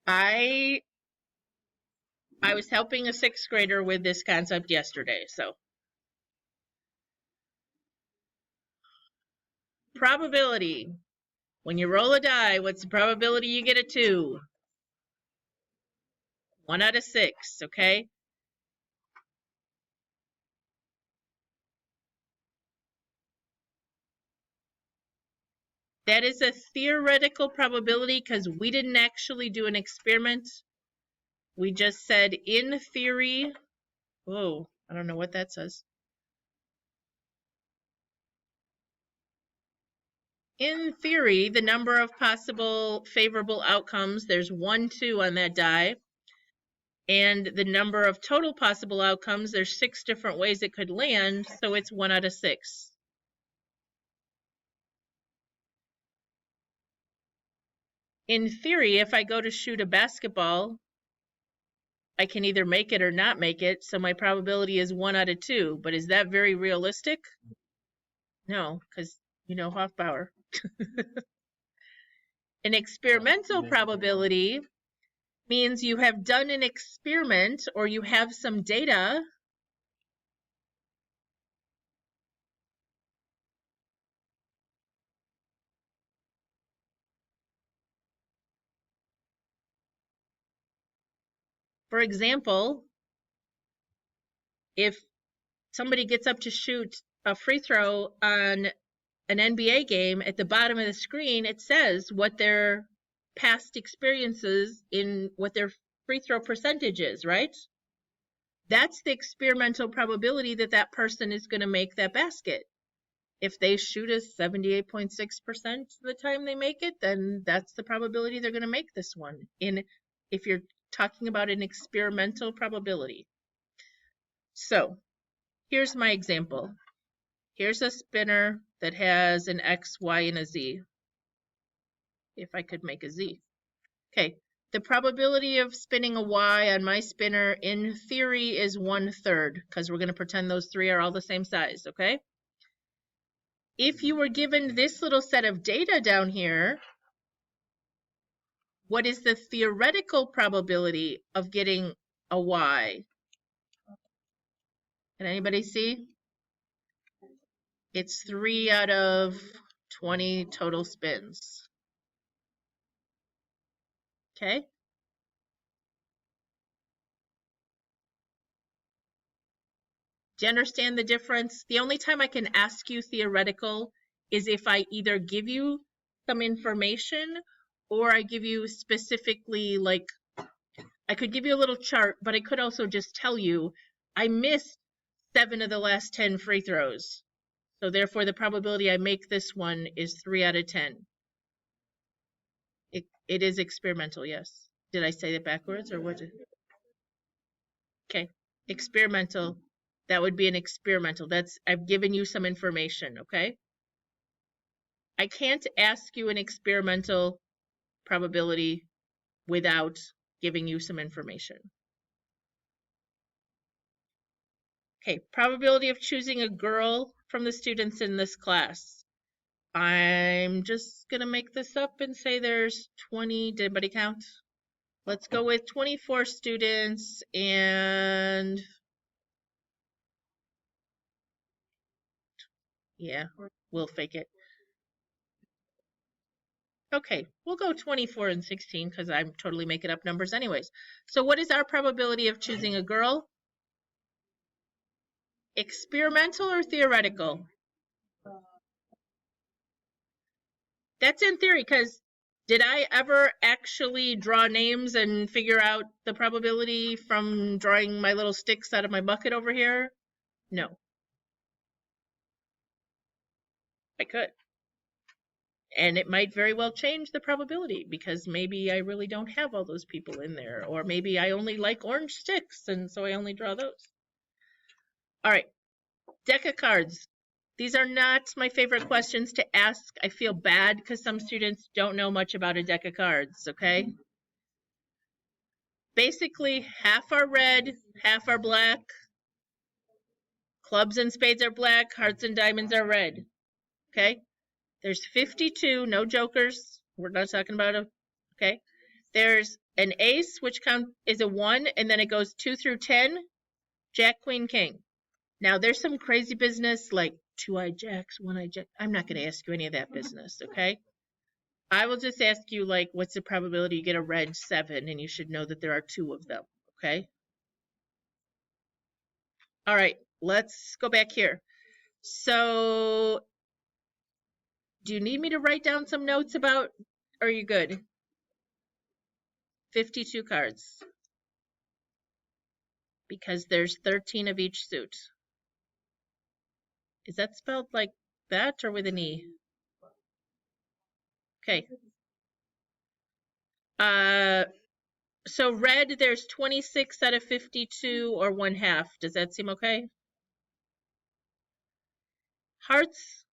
I was helping a 6th grader with this concept yesterday, so. Probability. When you roll a die, what's the probability you get a 2? 1 out of 6, okay? That is a theoretical probability because we didn't actually do an experiment. We just said in theory. Whoa, I don't know what that says. In theory, the number of possible favorable outcomes, there's 1, 2 on that die. And the number of total possible outcomes, there's 6 different ways it could land, so it's 1 out of 6. In theory, if I go to shoot a basketball, I can either make it or not make it, so my probability is 1 out of 2. But is that very realistic? No, because you know Hofbauer. An experimental probability means you have done an experiment or you have some data For example, if somebody gets up to shoot a free throw on an NBA game, at the bottom of the screen, it says what their past experiences in what their free throw percentage is, right? That's the experimental probability that that person is going to make that basket. If they shoot a 78.6% of the time they make it, then that's the probability they're going to make this one. If you're talking about an experimental probability. So here's my example. Here's a spinner that has an X, Y, and a Z. If I could make a Z. Okay, the probability of spinning a Y on my spinner in theory is 1/3, because we're going to pretend those 3 are all the same size, okay? If you were given this little set of data down here, what is the theoretical probability of getting a Y? Can anybody see? It's 3 out of 20 total spins. Okay? Do you understand the difference? The only time I can ask you theoretical is if I either give you some information or I give you specifically, like, I could give you a little chart, but I could also just tell you I missed 7 of the last 10 free throws. So therefore the probability I make this one is 3 out of 10. It is experimental, yes. Did I say it backwards or what? Okay, experimental. That would be an experimental. I've given you some information, okay? I can't ask you an experimental probability without giving you some information. Okay, probability of choosing a girl from the students in this class. I'm just going to make this up and say there's 20. Did anybody count? Let's go with 24 students and yeah, we'll fake it. Okay, we'll go 24 and 16 because I'm totally making up numbers anyways. So what is our probability of choosing a girl? Experimental or theoretical? That's in theory, because did I ever actually draw names and figure out the probability from drawing my little sticks out of my bucket over here? No. I could. And it might very well change the probability because maybe I really don't have all those people in there, or maybe I only like orange sticks and so I only draw those. All right, deck of cards. These are not my favorite questions to ask. I feel bad because some students don't know much about a deck of cards, okay? Basically, half are red, half are black. Clubs and spades are black, hearts and diamonds are red, okay? There's 52, no jokers. We're not talking about them, okay? There's An ace, which count is a 1, and then it goes 2 through 10, Jack, Queen, King. Now, there's some crazy business like 2-eyed jacks, 1-eyed jack. I'm not going to ask you any of that business, okay? I will just ask you, like, what's the probability you get a red 7, and you should know that there are 2 of them, okay? All right, let's go back here. So, do you need me to write down some notes about, or are you good? 52 cards. Because there's 13 of each suit. Is that spelled like that or with an E? Okay. So red, there's 26 out of 52 or 1/2. Does that seem okay? Hearts,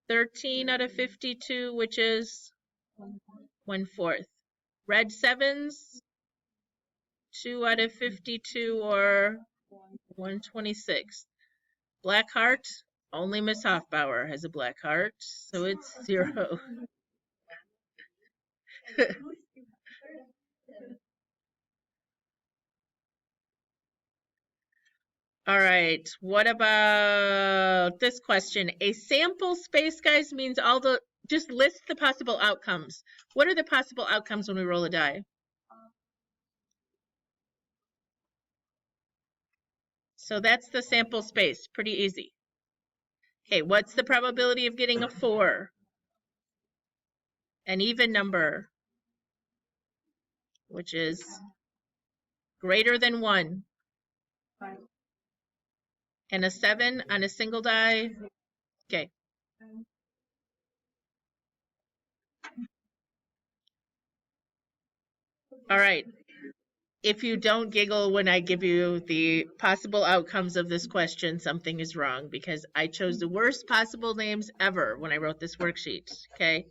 13 out of 52, which is 1/4. Red 7s, 2 out of 52 or 1/26. Black heart, only Miss Hoffbauer has a black heart, so it's 0. All right, what about this question? A sample space, guys, means just list the possible outcomes. What are the possible outcomes when we roll a die? So that's the sample space, pretty easy. Okay, what's the probability of getting a 4? An even number, which is greater than 1. And a 7 on a single die. Okay. All right. If you don't giggle when I give you the possible outcomes of this question, something is wrong, because I chose the worst possible names ever when I wrote this worksheet, okay?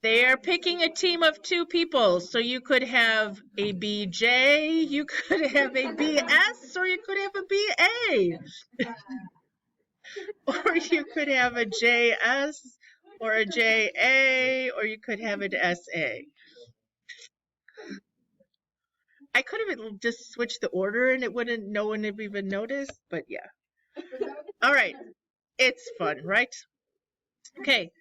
They are picking a team of 2 people, so you could have a BJ, you could have a BS, or you could have a BA. Or you could have a JS, or a JA, or you could have an SA. I could have just switched the order and no one would even noticed, but yeah. All right, it's fun, right? Okay,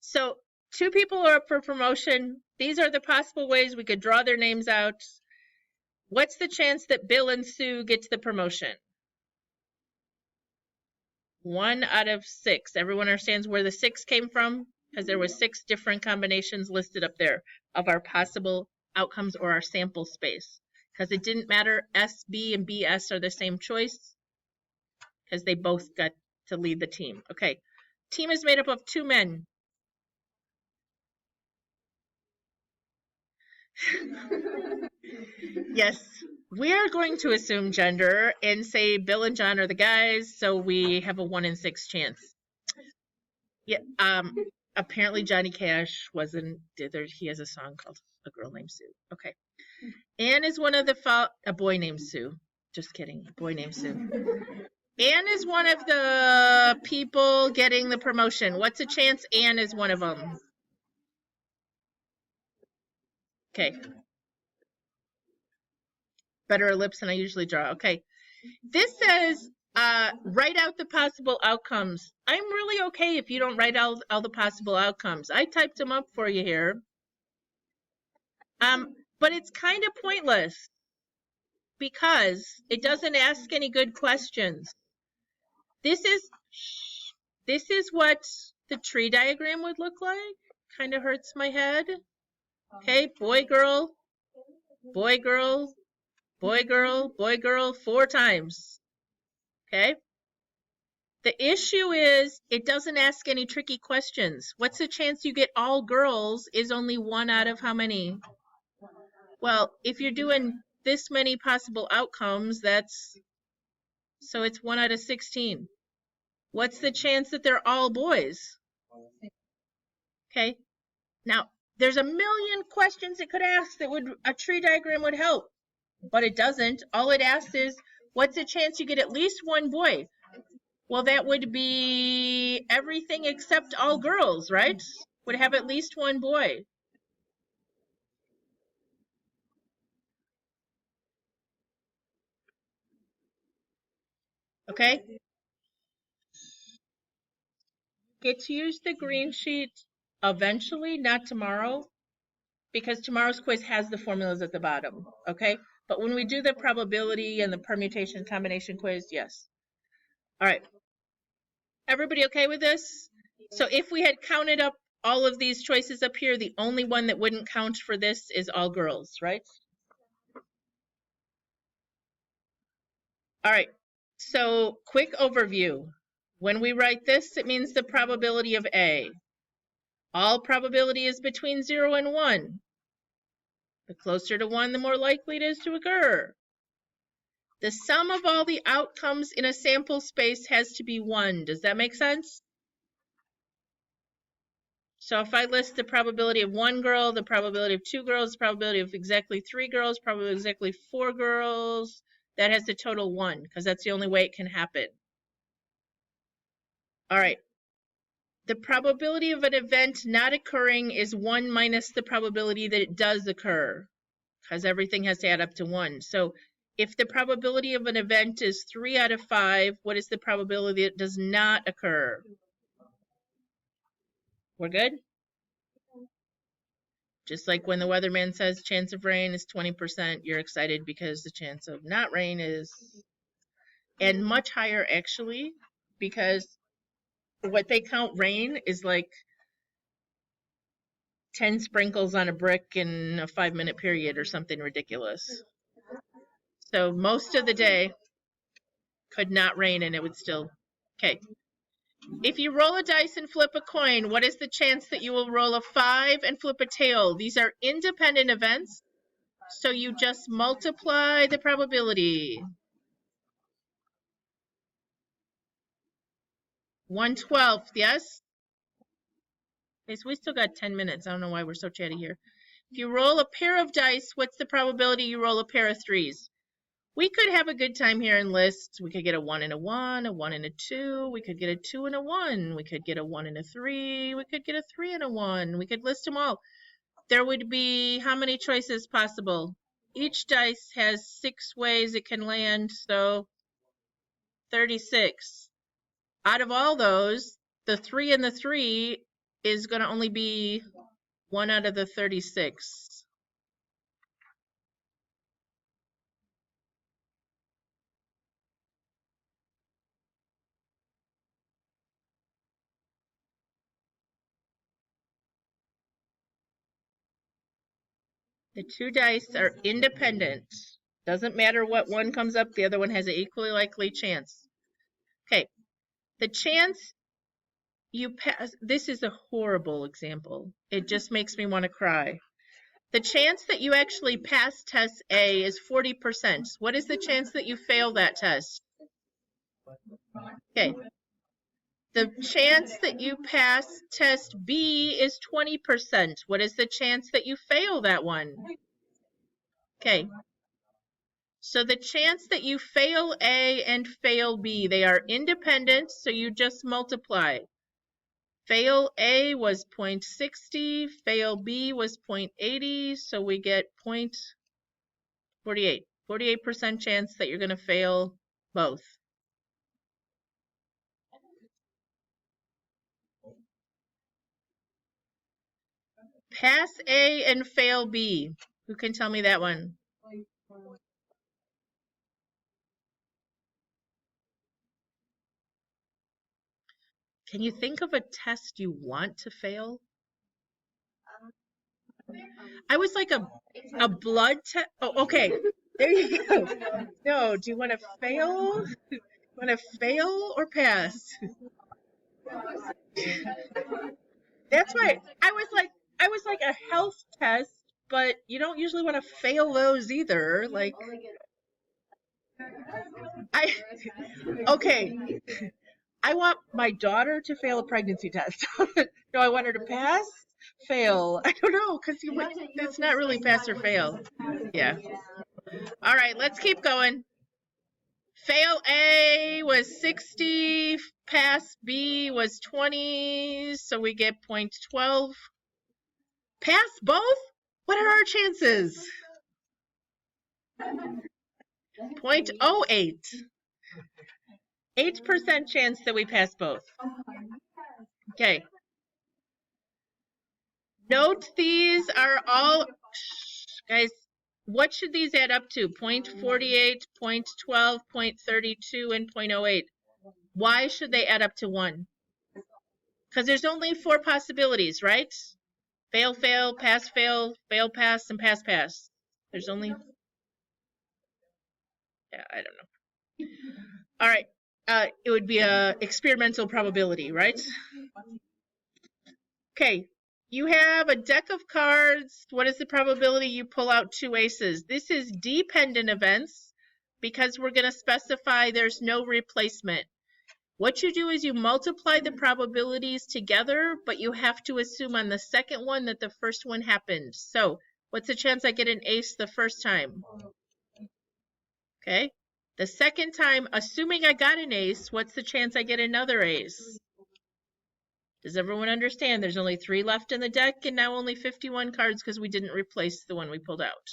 so 2 people are up for promotion. These are the possible ways we could draw their names out. What's the chance that Bill and Sue get to the promotion? 1 out of 6. Everyone understands where the 6 came from? Because there were 6 different combinations listed up there of our possible outcomes or our sample space. Because it didn't matter, S, B, and BS are the same choice, because they both got to lead the team. Okay, team is made up of 2 men. Yes, we are going to assume gender and say Bill and John are the guys, so we have a 1 in 6 chance. Yeah, apparently Johnny Cash he has a song called A Girl Named Sue. Okay. Anne is one of a boy named Sue. Just kidding, a boy named Sue. Anne is one of the people getting the promotion. What's a chance Anne is one of them? Okay. Better ellipse than I usually draw. Okay. This says, write out the possible outcomes. I'm really okay if you don't write out all the possible outcomes. I typed them up for you here. But it's kind of pointless because it doesn't ask any good questions. This is what the tree diagram would look like. Kind of hurts my head. Okay, boy, girl, boy, girl, boy, girl, boy, girl, 4 times. Okay. The issue is it doesn't ask any tricky questions. What's the chance you get all girls is only 1 out of how many? Well, if you're doing this many possible outcomes, so it's 1 out of 16. What's the chance that they're all boys? Okay. Now, there's a million questions it could ask that a tree diagram would help, but it doesn't. All it asks is, what's the chance you get at least 1 boy? Well, that would be everything except all girls, right? Would have at least 1 boy. Okay? Get to use the green sheet eventually, not tomorrow, because tomorrow's quiz has the formulas at the bottom, okay? But when we do the probability and the permutation combination quiz, yes. All right. Everybody okay with this? So if we had counted up all of these choices up here, the only one that wouldn't count for this is all girls, right? All right. So quick overview. When we write this, it means the probability of A. All probability is between 0 and 1. The closer to 1, the more likely it is to occur. The sum of all the outcomes in a sample space has to be 1. Does that make sense? So if I list the probability of 1 girl, the probability of 2 girls, the probability of exactly 3 girls, probability of exactly 4 girls, that has the total 1, because that's the only way it can happen. All right. The probability of an event not occurring is 1 minus the probability that it does occur, because everything has to add up to 1. So if the probability of an event is 3 out of 5, what is the probability that it does not occur? We're good? Just like when the weatherman says chance of rain is 20%, you're excited because the chance of not rain is, and much higher actually, because what they count rain is like 10 sprinkles on a brick in a 5-minute period or something ridiculous. So most of the day could not rain and it would still, okay. If you roll a dice and flip a coin, what is the chance that you will roll a 5 and flip a tail? These are independent events, so you just multiply the probability. 1/12, yes? Okay, so we still got 10 minutes. I don't know why we're so chatty here. If you roll a pair of dice, what's the probability you roll a pair of 3s? We could have a good time here in lists. We could get a 1 and a 1, a 1 and a 2. We could get a 2 and a 1. We could get a 1 and a 3. We could get a 3 and a 1. We could list them all. There would be how many choices possible? Each dice has 6 ways it can land, so 36. Out of all those, the 3 and the 3 is going to only be 1 out of the 36. The 2 dice are independent. Doesn't matter what one comes up, the other one has an equally likely chance. Okay, the chance you pass, this is a horrible example. It just makes me want to cry. The chance that you actually pass test A is 40%. What is the chance that you fail that test? Okay. The chance that you pass test B is 20%. What is the chance that you fail that one? Okay. So the chance that you fail A and fail B, they are independent, so you just multiply. Fail A was 0.60, fail B was 0.80, so we get 0.48. 48% chance that you're going to fail both. Pass A and fail B. Who can tell me that one? Can you think of a test you want to fail? I was like a blood test. Oh, okay. There you go. No, do you want to fail? Want to fail or pass? That's right. I was like a health test, but you don't usually want to fail those either. Like I okay. I want my daughter to fail a pregnancy test. No, I want her to pass, fail. I don't know, because it's not really pass or fail. Yeah. All right, let's keep going. Fail A was 60, pass B was 20, so we get 0.12. Pass both? What are our chances? 0.08. 8% chance that we pass both. Okay. Note these are all, guys, what should these add up to? 0.48, 0.12, 0.32, and 0.08. Why should they add up to 1? Because there's only 4 possibilities, right? Fail, fail, pass, fail, fail, pass, and pass, pass. There's only, yeah, I don't know. All right. It would be a experimental probability, right? Okay. You have a deck of cards. What is the probability you pull out 2 aces? This is dependent events because we're going to specify there's no replacement. What you do is you multiply the probabilities together, but you have to assume on the second one that the first one happened. So what's the chance I get an ace the first time? Okay. The second time, assuming I got an ace, what's the chance I get another ace? Does everyone understand? There's only 3 left in the deck and now only 51 cards because we didn't replace the one we pulled out.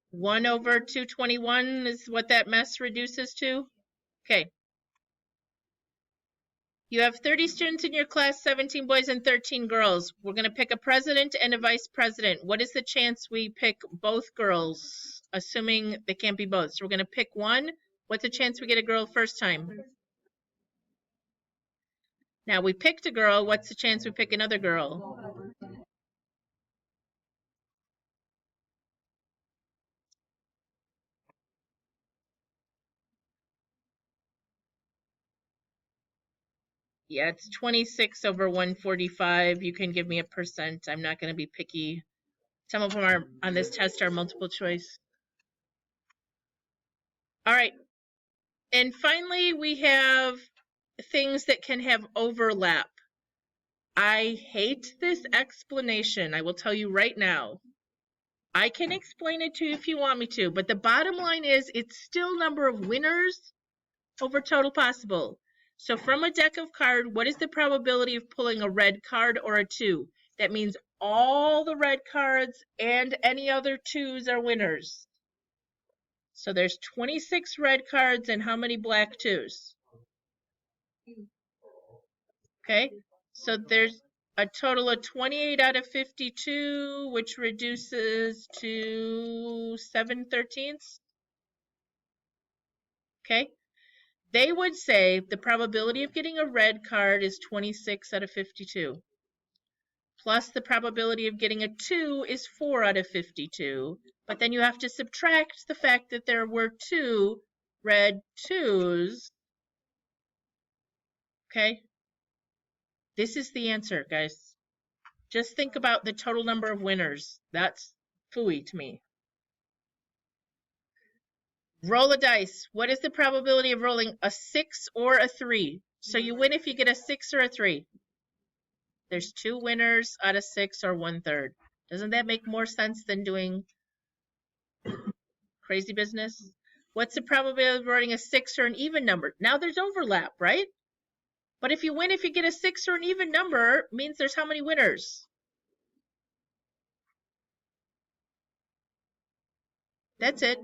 One over 221 is what that mess reduces to? Okay. You have 30 students in your class, 17 boys and 13 girls. We're going to pick a president and a vice president. What is the chance we pick both girls, assuming they can't be both? So we're going to pick one. What's the chance we get a girl first time? Now we picked a girl. What's the chance we pick another girl? Yeah, it's 26 over 145. You can give me a percent. I'm not going to be picky. Some of them are on this test are multiple choice. All right. And finally, we have things that can have overlap. I hate this explanation. I will tell you right now. I can explain it to you if you want me to, but the bottom line is it's still number of winners over total possible. So from a deck of cards, what is the probability of pulling a red card or a 2? That means all the red cards and any other 2s are winners. So there's 26 red cards and how many black 2s? Okay, so there's a total of 28 out of 52, which reduces to 7/13. Okay, they would say the probability of getting a red card is 26 out of 52. Plus the probability of getting a 2 is 4 out of 52. But then you have to subtract the fact that there were 2 red 2s. Okay? This is the answer, guys. Just think about the total number of winners. That's phooey to me. Roll a dice. What is the probability of rolling a 6 or a 3? So you win if you get a 6 or a 3. There's 2 winners out of 6 or 1/3. Doesn't that make more sense than doing crazy business? What's the probability of rolling a 6 or an even number? Now there's overlap, right? But if you win if you get a 6 or an even number, means there's how many winners? That's it.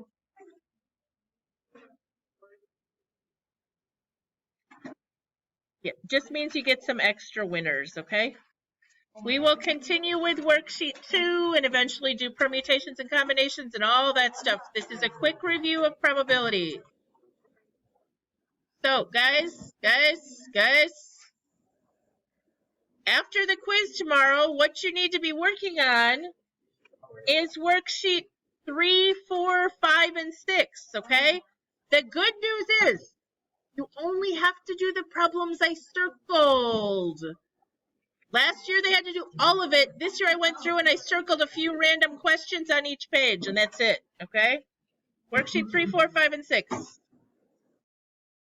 Yeah, just means you get some extra winners, okay? We will continue with worksheet 2 and eventually do permutations and combinations and all that stuff. This is a quick review of probability. So, guys, after the quiz tomorrow, what you need to be working on is worksheet 3, 4, 5, and 6, okay? The good news is you only have to do the problems I circled. Last year they had to do all of it. This year I went through and I circled a few random questions on each page, and that's it, okay? Worksheet 3, 4, 5, and 6.